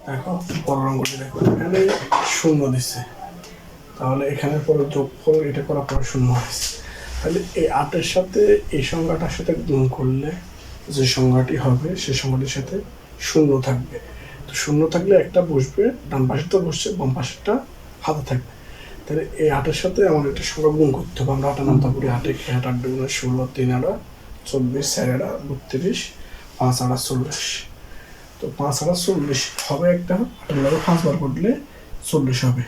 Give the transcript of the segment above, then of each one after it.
দেখো পরের অঙ্কটি দেখো, এখানে শূন্য দিচ্ছে, তাহলে এখানে পরে যোগফল এটা করার পর শূন্য হয়েছে। তাহলে এই 8-এর সাথে এই সংখ্যাটার সাথে গুণ করলে যে সংখ্যাটি হবে সেই সংখ্যাটির সাথে শূন্য থাকবে। তো শূন্য থাকলে একটা বসবে, ডান পাশেরটা বসছে, বাম পাশেরটা হাতে থাকবে। তাহলে এই 8-এর সাথে আমাদের একটা সংখ্যা গুণ করতে হবে। আমরা 8 নামতা করি, 8 × 8 = 16, 3 × 8 = 24, 4 × 8 = 32, 5 × 8 = 40। তো 5 × 8 = 40 হবে একটা, 8-এর লগে 5 বার করলে 40 হবে,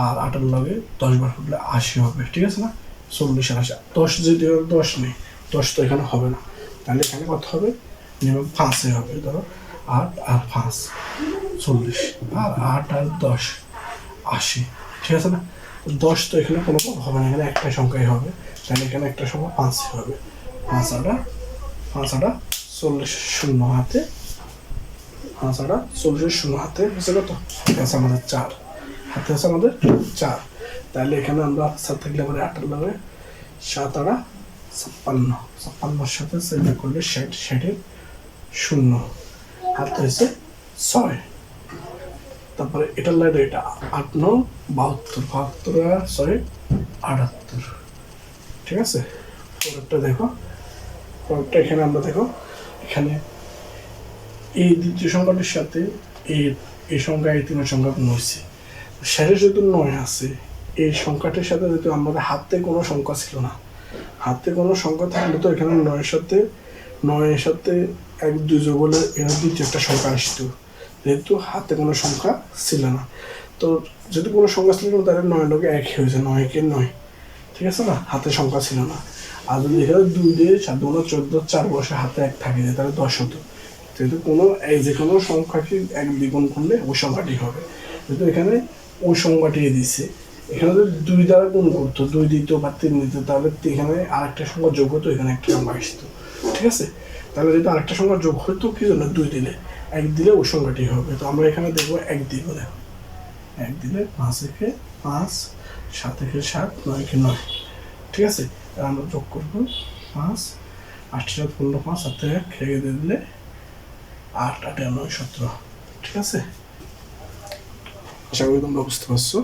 আর 8-এর লগে 10 বার করলে 80 হবে। ঠিক আছে না? 40 আর 80, 10 যদি 10 নেই, 10 তো এখানে হবে না, তাহলে এখানে কত হবে? মিনিমাম 5 হবে। ধরো 8 আর 5 40, আর 8 আর 10 80। ঠিক আছে না? 10 তো এখানে কোনো হবে না, এখানে একটা সংখ্যাই হবে, তাহলে এখানে একটা সংখ্যা 5 হবে। 5 × 8 = 40, শূন্য হাতে 5 × 8 = 40, শূন্য হাতে হচ্ছে কত? হাতে আছে আমাদের 4, হাতে আছে আমাদের 4। তাহলে এখানে আমরা 7 থাকলে আমাদের 8-এর লগে 7 × 8 = 56, 56-এর সাথে সেটা করলে 60, 60-এর শূন্য, হাতে হচ্ছে 6। তারপরে এটার লাগে এটা 8 × 9 = 72, 72 আর 6 78। ঠিক আছে? পরেরটা দেখো, পরেরটা এখানে আমরা দেখো, এখানে এই দ্বিতীয় সংখ্যাটির সাথে এই সংখ্যা, এই তিনের সংখ্যা গুণ হয়েছে, শেষে যেহেতু 9 আছে, এই সংখ্যাটির সাথে যেহেতু আমাদের হাতে কোনো সংখ্যা ছিল না, হাতে কোনো সংখ্যা থাকলে তো এখানে 9-এর সাথে 1 2 যোগ হলে এর দ্বিতীয় একটা সংখ্যা আসতো, যেহেতু হাতে কোনো সংখ্যা ছিল না। তো যদি কোনো সংখ্যা ছিল না, তাহলে 9 লোকে 1 হয়েছে, 9 × 9। ঠিক আছে না? হাতে সংখ্যা ছিল না। আর যদি এখানে 2 দিয়ে 7 × 14, 4 বসে হাতে 1 থাকে, তাহলে 10 হতো। যেহেতু যে কোনো সংখ্যাকে 1 দ্বিগুণ করলে ওই সংখ্যাটি হবে, যেহেতু এখানে ওই সংখ্যাটি দিচ্ছে, এখানে যদি 2 দ্বারা গুণ করতো, 2 দিত বা 3 দিত, তাহলে এখানে আরেকটা সংখ্যা যোগ হতো, এখানে একটা সংখ্যা আসতো। ঠিক আছে? তাহলে যদি আরেকটা সংখ্যা যোগ হতো, কি জন্য? 2 দিলে, 1 দিলে ওই সংখ্যাটি হবে। তো আমরা এখানে দেখবো 1 দিব, দেখো 1 দিলে 5 × 5, 7 × 7, 9 × 9। ঠিক আছে? আমরা যোগ করবো 5, 8 × 7 = 15, 5 7 1 রেখে দিলে 8 8 9 17। ঠিক আছে? আশা করি তোমরা বুঝতে পারছো।